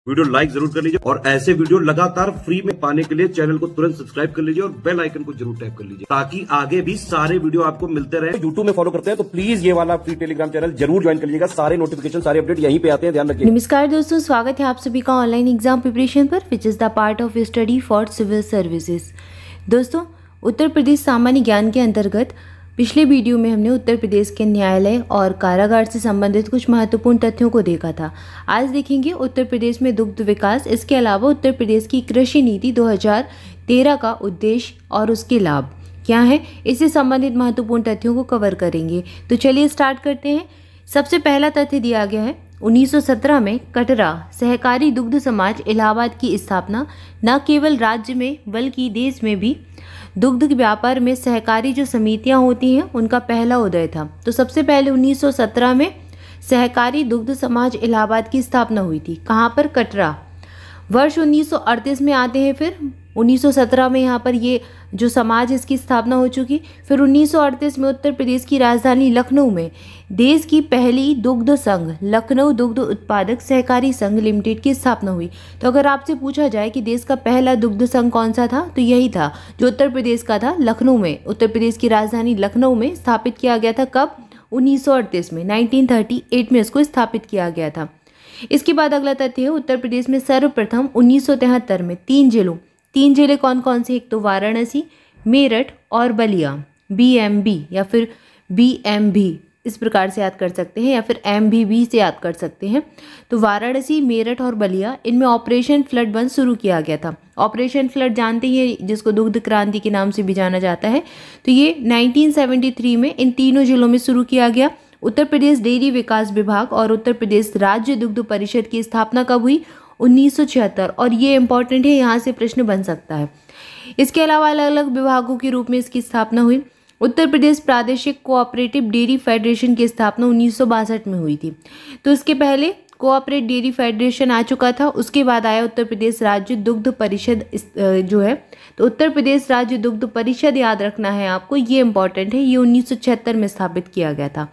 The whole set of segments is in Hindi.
वीडियो लाइक जरूर कर लीजिए और ऐसे वीडियो लगातार फ्री में पाने के लिए चैनल को तुरंत सब्सक्राइब कर लीजिए और बेल आइकन को जरूर टैप कर लीजिए ताकि आगे भी सारे वीडियो आपको मिलते रहे। यूट्यूब में फॉलो करते हैं तो प्लीज ये वाला फ्री टेलीग्राम चैनल जरूर ज्वाइन कर लीजिएगा। सारे नोटिफिकेशन सारे अपडेट यहीं पे आते हैं, ध्यान रखिए। नमस्कार दोस्तों, स्वागत है आप सभी का ऑनलाइन एग्जाम प्रिपरेशन पर which is the part of study for civil services. दोस्तों, उत्तर प्रदेश सामान्य ज्ञान के अंतर्गत पिछले वीडियो में हमने उत्तर प्रदेश के न्यायालय और कारागार से संबंधित कुछ महत्वपूर्ण तथ्यों को देखा था। आज देखेंगे उत्तर प्रदेश में दुग्ध विकास, इसके अलावा उत्तर प्रदेश की कृषि नीति 2013 का उद्देश्य और उसके लाभ क्या है, इससे संबंधित महत्वपूर्ण तथ्यों को कवर करेंगे। तो चलिए स्टार्ट करते हैं। सबसे पहला तथ्य दिया गया है 1917 में कटरा सहकारी दुग्ध समाज इलाहाबाद की स्थापना न केवल राज्य में बल्कि देश में भी दुग्ध व्यापार में सहकारी जो समितियां होती हैं उनका पहला उदय था। तो सबसे पहले 1917 में सहकारी दुग्ध समाज इलाहाबाद की स्थापना हुई थी। कहाँ पर? कटरा। वर्ष 1938 में आते हैं, फिर 1917 में यहाँ पर ये जो समाज इसकी स्थापना हो चुकी। फिर 1938 में उत्तर प्रदेश की राजधानी लखनऊ में देश की पहली दुग्ध संघ लखनऊ दुग्ध उत्पादक सहकारी संघ लिमिटेड की स्थापना हुई। तो अगर आपसे पूछा जाए कि देश का पहला दुग्ध संघ कौन सा था, तो यही था जो उत्तर प्रदेश का था, लखनऊ में, उत्तर प्रदेश की राजधानी लखनऊ में स्थापित किया गया था। कब? 1938 में, 1938 में इसको स्थापित किया गया था। इसके बाद अगला तथ्य है उत्तर प्रदेश में सर्वप्रथम 1973 में तीन जिले कौन कौन से? एक तो वाराणसी, मेरठ और बलिया, BMB या फिर BMB इस प्रकार से याद कर सकते हैं या फिर MBB से याद कर सकते हैं। तो वाराणसी, मेरठ और बलिया, इनमें ऑपरेशन फ्लड 1 शुरू किया गया था। ऑपरेशन फ्लड जानते ही, जिसको दुग्ध क्रांति के नाम से भी जाना जाता है। तो ये 1973 में इन तीनों जिलों में शुरू किया गया। उत्तर प्रदेश डेयरी विकास विभाग और उत्तर प्रदेश राज्य दुग्ध परिषद की स्थापना कब हुई? 1976। और ये इंपॉर्टेंट है, यहाँ से प्रश्न बन सकता है। इसके अलावा अलग अलग विभागों के रूप में इसकी स्थापना हुई। उत्तर प्रदेश प्रादेशिक कोऑपरेटिव डेयरी फेडरेशन की स्थापना 1962 में हुई थी। तो इसके पहले कोऑपरेटिव डेयरी फेडरेशन आ चुका था, उसके बाद आया उत्तर प्रदेश राज्य दुग्ध परिषद जो है। तो उत्तर प्रदेश राज्य दुग्ध परिषद याद रखना है आपको, ये इंपॉर्टेंट है। ये 1976 में स्थापित किया गया था।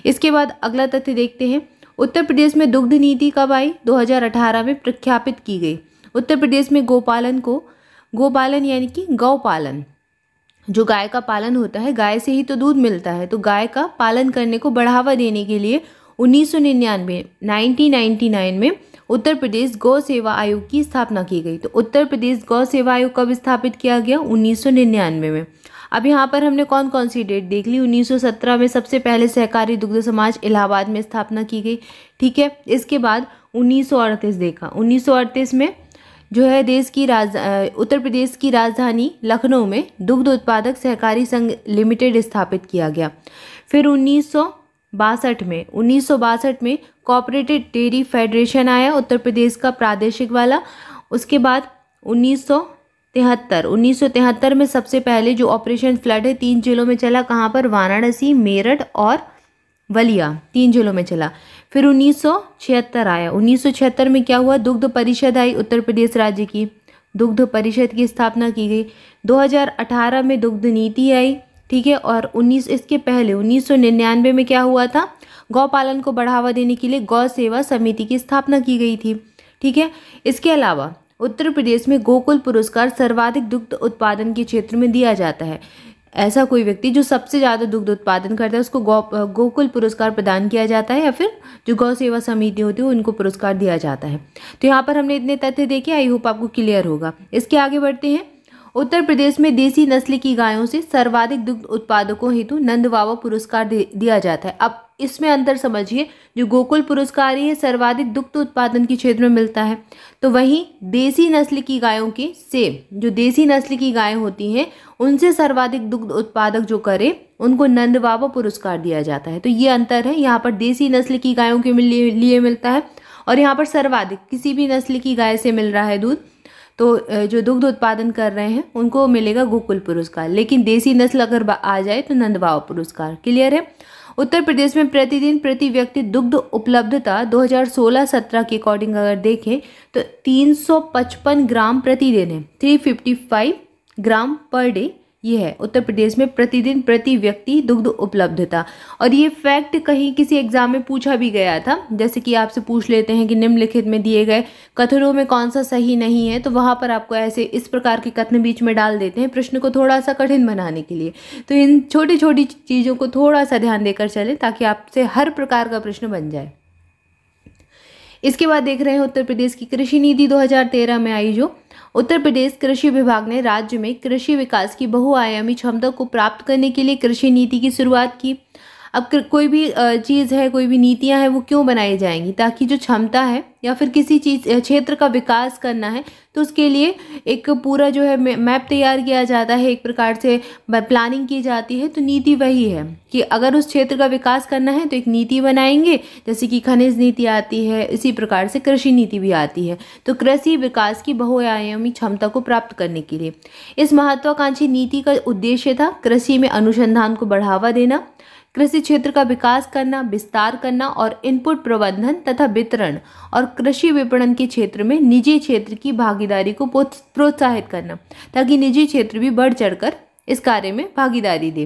इसके बाद अगला तथ्य देखते हैं। उत्तर प्रदेश में दुग्ध नीति कब आई? 2018 में प्रख्यापित की गई। उत्तर प्रदेश में गोपालन यानी कि गौ पालन, जो गाय का पालन होता है, गाय से ही तो दूध मिलता है, तो गाय का पालन करने को बढ़ावा देने के लिए 1999 में उत्तर प्रदेश गौ सेवा आयोग की स्थापना की गई। तो उत्तर प्रदेश गौ सेवा आयोग कब स्थापित किया गया? 1999 में। अब यहाँ पर हमने कौन कौन सी डेट देख ली। 1917 में सबसे पहले सहकारी दुग्ध समाज इलाहाबाद में स्थापना की गई, ठीक है। इसके बाद 1938 देखा। 1938 में जो है उत्तर प्रदेश की राजधानी लखनऊ में दुग्ध उत्पादक सहकारी संघ लिमिटेड स्थापित किया गया। फिर 1962 में कोऑपरेटिव डेयरी फेडरेशन आया, उत्तर प्रदेश का प्रादेशिक वाला। उसके बाद 1973 में सबसे पहले जो ऑपरेशन फ्लड है 3 जिलों में चला। कहाँ पर? वाराणसी, मेरठ और बलिया, 3 जिलों में चला। फिर 1976 आया। 1976 में क्या हुआ? दुग्ध परिषद आई, उत्तर प्रदेश राज्य की दुग्ध परिषद की स्थापना की गई। 2018 में दुग्ध नीति आई, ठीक है। और इसके पहले 1999 में क्या हुआ था? गौपालन को बढ़ावा देने के लिए गौ सेवा समिति की स्थापना की गई थी, ठीक है। इसके अलावा उत्तर प्रदेश में गोकुल पुरस्कार सर्वाधिक दुग्ध उत्पादन के क्षेत्र में दिया जाता है। ऐसा कोई व्यक्ति जो सबसे ज़्यादा दुग्ध उत्पादन करता है उसको गोकुल पुरस्कार प्रदान किया जाता है, या फिर जो गौ सेवा समिति होती है उनको पुरस्कार दिया जाता है। तो यहाँ पर हमने इतने तथ्य देखे, आई होप आपको क्लियर होगा। इसके आगे बढ़ते हैं। उत्तर प्रदेश में देसी नस्ल की गायों से सर्वाधिक दुग्ध उत्पादकों हेतु नंद बाबा पुरस्कार दिया जाता है। अब इसमें अंतर समझिए, जो गोकुल पुरस्कार है सर्वाधिक दुग्ध उत्पादन के क्षेत्र में मिलता है, तो वहीं देसी नस्ल की गायों के से जो देसी नस्ल की गायें होती हैं उनसे सर्वाधिक दुग्ध उत्पादक जो करे उनको नंद बाबा पुरस्कार दिया जाता है। तो ये अंतर है, यहाँ पर देसी नस्ल की गायों के लिए मिलता है और यहाँ पर सर्वाधिक किसी भी नस्ल की गाय से मिल रहा है दूध, तो जो दुग्ध उत्पादन कर रहे हैं उनको मिलेगा गोकुल पुरस्कार। लेकिन देसी नस्ल अगर आ जाए तो नंद बाबा पुरस्कार। क्लियर है? उत्तर प्रदेश में प्रतिदिन प्रति व्यक्ति दुग्ध उपलब्धता 2016-17 के अकॉर्डिंग अगर देखें तो 355 ग्राम प्रतिदिन है, 355 ग्राम पर डे ये है उत्तर प्रदेश में प्रतिदिन प्रति व्यक्ति दुग्ध उपलब्धता। और ये फैक्ट कहीं किसी एग्जाम में पूछा भी गया था, जैसे कि आपसे पूछ लेते हैं कि निम्नलिखित में दिए गए कथनों में कौन सा सही नहीं है, तो वहाँ पर आपको ऐसे इस प्रकार के कथन बीच में डाल देते हैं प्रश्न को थोड़ा सा कठिन बनाने के लिए। तो इन छोटी छोटी चीज़ों को थोड़ा सा ध्यान देकर चलें ताकि आपसे हर प्रकार का प्रश्न बन जाए। इसके बाद देख रहे हैं उत्तर प्रदेश की कृषि नीति 2013 में आई। जो उत्तर प्रदेश कृषि विभाग ने राज्य में कृषि विकास की बहुआयामी क्षमता को प्राप्त करने के लिए कृषि नीति की शुरुआत की। अब कोई भी चीज़ है, कोई भी नीतियां हैं, वो क्यों बनाई जाएंगी? ताकि जो क्षमता है या फिर किसी चीज़ क्षेत्र का विकास करना है तो उसके लिए एक पूरा जो है मैप तैयार किया जाता है, एक प्रकार से प्लानिंग की जाती है। तो नीति वही है कि अगर उस क्षेत्र का विकास करना है तो एक नीति बनाएंगे, जैसे कि खनिज नीति आती है, इसी प्रकार से कृषि नीति भी आती है। तो कृषि विकास की बहुआयामी क्षमता को प्राप्त करने के लिए इस महत्वाकांक्षी नीति का उद्देश्य था कृषि में अनुसंधान को बढ़ावा देना, कृषि क्षेत्र का विकास करना, विस्तार करना और इनपुट प्रबंधन तथा वितरण और कृषि विपणन के क्षेत्र में निजी क्षेत्र की भागीदारी को प्रोत्साहित करना, ताकि निजी क्षेत्र भी बढ़ चढ़कर इस कार्य में भागीदारी दे।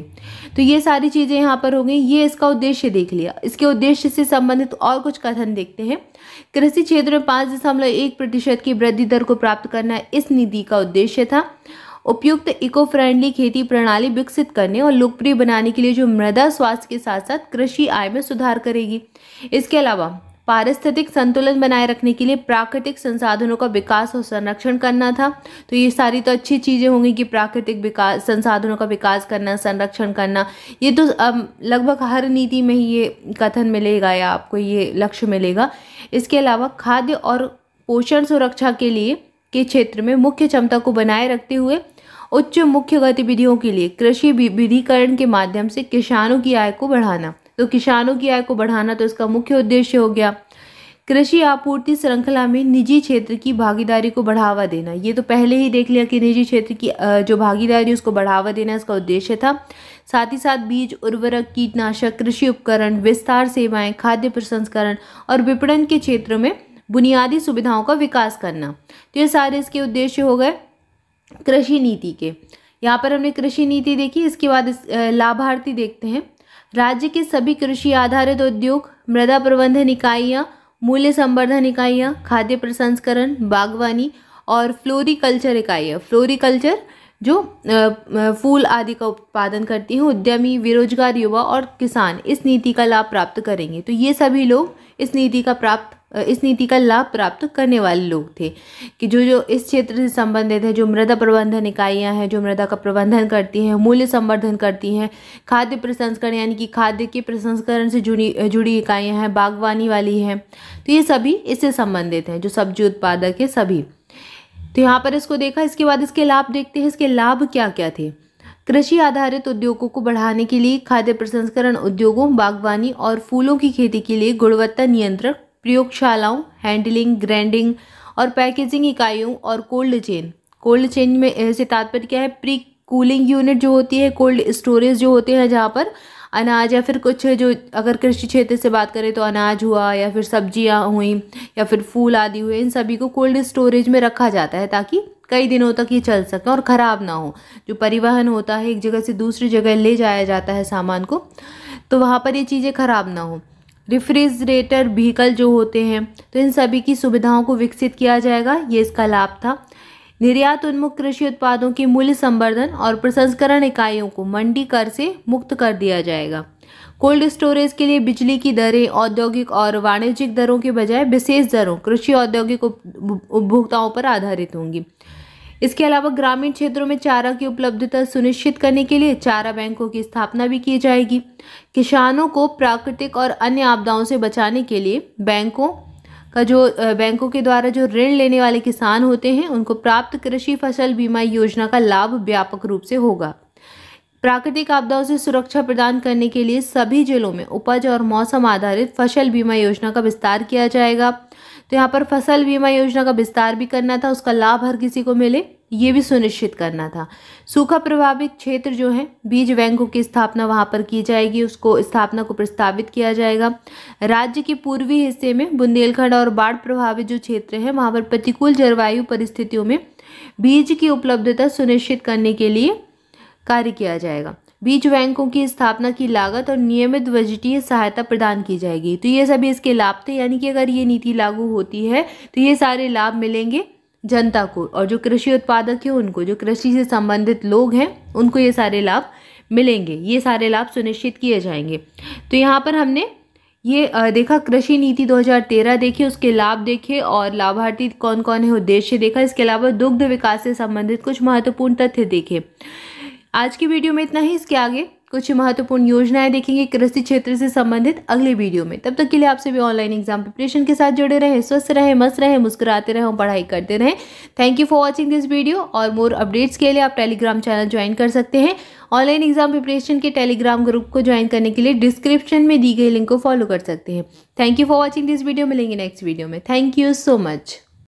तो ये सारी चीज़ें यहाँ पर हो गई। ये इसका उद्देश्य देख लिया। इसके उद्देश्य से संबंधित और कुछ कथन देखते हैं। कृषि क्षेत्र में 5.1% की वृद्धि दर को प्राप्त करना इस नीति का उद्देश्य था। उपयुक्त इको फ्रेंडली खेती प्रणाली विकसित करने और लोकप्रिय बनाने के लिए जो मृदा स्वास्थ्य के साथ साथ कृषि आय में सुधार करेगी। इसके अलावा पारिस्थितिक संतुलन बनाए रखने के लिए प्राकृतिक संसाधनों का विकास और संरक्षण करना था। तो ये सारी तो अच्छी चीज़ें होंगी कि प्राकृतिक विकास, संसाधनों का विकास करना, संरक्षण करना, ये तो लगभग हर नीति में ही ये कथन मिलेगा या आपको ये लक्ष्य मिलेगा। इसके अलावा खाद्य और पोषण सुरक्षा के लिए के क्षेत्र में मुख्य क्षमता को बनाए रखते हुए उच्च मुख्य गतिविधियों के लिए कृषि विविधीकरण के माध्यम से किसानों की आय को बढ़ाना। तो किसानों की आय को बढ़ाना तो इसका मुख्य उद्देश्य हो गया। कृषि आपूर्ति श्रृंखला में निजी क्षेत्र की भागीदारी को बढ़ावा देना, ये तो पहले ही देख लिया कि निजी क्षेत्र की जो भागीदारी उसको बढ़ावा देना इसका उद्देश्य था। साथ ही साथ बीज, उर्वरक, कीटनाशक, कृषि उपकरण, विस्तार सेवाएं, खाद्य प्रसंस्करण और विपणन के क्षेत्र में बुनियादी सुविधाओं का विकास करना। तो ये सारे इसके उद्देश्य हो गए कृषि नीति के। यहाँ पर हमने कृषि नीति देखी। इसके बाद लाभार्थी देखते हैं। राज्य के सभी कृषि आधारित उद्योग, मृदा प्रबंधन इकाइयाँ, मूल्य संवर्धन इकाइयाँ, खाद्य प्रसंस्करण, बागवानी और फ्लोरिकल्चर इकाइयाँ, फ्लोरिकल्चर जो फूल आदि का उत्पादन करती हैं, उद्यमी, बेरोजगार युवा और किसान इस नीति का लाभ प्राप्त करेंगे। तो ये सभी लोग इस नीति का लाभ प्राप्त करने वाले लोग थे कि जो इस क्षेत्र से संबंधित है, जो मृदा प्रबंधन इकाइयां हैं, जो मृदा का प्रबंधन करती हैं, मूल्य संवर्धन करती हैं, खाद्य प्रसंस्करण यानी कि खाद्य के प्रसंस्करण से जुड़ी इकाइयां हैं, बागवानी वाली हैं, तो ये सभी इससे संबंधित हैं, जो सब्जी उत्पादक है सभी। तो यहाँ पर इसको देखा। इसके बाद इसके लाभ देखते हैं। इसके लाभ क्या क्या थे। कृषि आधारित उद्योगों को बढ़ाने के लिए खाद्य प्रसंस्करण उद्योगों, बागवानी और फूलों की खेती के लिए गुणवत्ता नियंत्रण प्रयोगशालाओं, हैंडलिंग, ग्राइंडिंग और पैकेजिंग इकाइयों और कोल्ड चेन में से तात्पर्य क्या है, प्री कूलिंग यूनिट जो होती है, कोल्ड स्टोरेज जो होते हैं जहाँ पर अनाज या फिर कुछ जो अगर कृषि क्षेत्र से बात करें तो अनाज हुआ या फिर सब्जियां हुई या फिर फूल आदि हुए, इन सभी को कोल्ड स्टोरेज में रखा जाता है ताकि कई दिनों तक ये चल सके और ख़राब ना हो। जो परिवहन होता है, एक जगह से दूसरी जगह ले जाया जाता है सामान को, तो वहाँ पर ये चीज़ें खराब ना हो। रेफ्रिजरेटर व्हीकल जो होते हैं, तो इन सभी की सुविधाओं को विकसित किया जाएगा, ये इसका लाभ था। निर्यात उन्मुख कृषि उत्पादों के मूल्य संवर्धन और प्रसंस्करण इकाइयों को मंडी कर से मुक्त कर दिया जाएगा। कोल्ड स्टोरेज के लिए बिजली की दरें औद्योगिक और वाणिज्यिक दरों के बजाय विशेष दरों कृषि औद्योगिक उपभोक्ताओं पर आधारित होंगी। इसके अलावा ग्रामीण क्षेत्रों में चारा की उपलब्धता सुनिश्चित करने के लिए चारा बैंकों की स्थापना भी की जाएगी। किसानों को प्राकृतिक और अन्य आपदाओं से बचाने के लिए बैंकों के द्वारा जो ऋण लेने वाले किसान होते हैं उनको प्राप्त कृषि फसल बीमा योजना का लाभ व्यापक रूप से होगा। प्राकृतिक आपदाओं से सुरक्षा प्रदान करने के लिए सभी जिलों में उपज और मौसम आधारित फसल बीमा योजना का विस्तार किया जाएगा। तो यहाँ पर फसल बीमा योजना का विस्तार भी करना था, उसका लाभ हर किसी को मिले ये भी सुनिश्चित करना था। सूखा प्रभावित क्षेत्र जो है, बीज बैंकों की स्थापना वहाँ पर की जाएगी, उसको स्थापना को प्रस्तावित किया जाएगा। राज्य के पूर्वी हिस्से में बुंदेलखंड और बाढ़ प्रभावित जो क्षेत्र है वहाँ पर प्रतिकूल जलवायु परिस्थितियों में बीज की उपलब्धता सुनिश्चित करने के लिए कार्य किया जाएगा। बीज बैंकों की स्थापना की लागत और नियमित बजटीय सहायता प्रदान की जाएगी। तो ये सभी इसके लाभ थे, यानी कि अगर ये नीति लागू होती है तो ये सारे लाभ मिलेंगे जनता को, और जो कृषि उत्पादक है उनको, जो कृषि से संबंधित लोग हैं उनको ये सारे लाभ मिलेंगे, ये सारे लाभ सुनिश्चित किए जाएंगे। तो यहाँ पर हमने ये देखा, कृषि नीति 2013 देखी, उसके लाभ देखे और लाभार्थी कौन कौन है, उद्देश्य देखा। इसके अलावा दुग्ध विकास से संबंधित कुछ महत्वपूर्ण तथ्य देखे। आज की वीडियो में इतना ही। इसके आगे कुछ महत्वपूर्ण योजनाएं देखेंगे कृषि क्षेत्र से संबंधित अगले वीडियो में। तब तक के लिए आपसे भी ऑनलाइन एग्जाम प्रिपरेशन के साथ जुड़े रहें, स्वस्थ रहें, मस्त रहें, मुस्कुराते रहें और पढ़ाई करते रहें। Thank you for watching this video. और मोर अपडेट्स के लिए आप टेलीग्राम चैनल ज्वाइन कर सकते हैं। ऑनलाइन एग्जाम प्रिपरेशन के टेलीग्राम ग्रुप को ज्वाइन करने के लिए डिस्क्रिप्शन में दी गई लिंक को फॉलो कर सकते हैं। Thank you for watching this video. मिलेंगे नेक्स्ट वीडियो में। Thank you so much.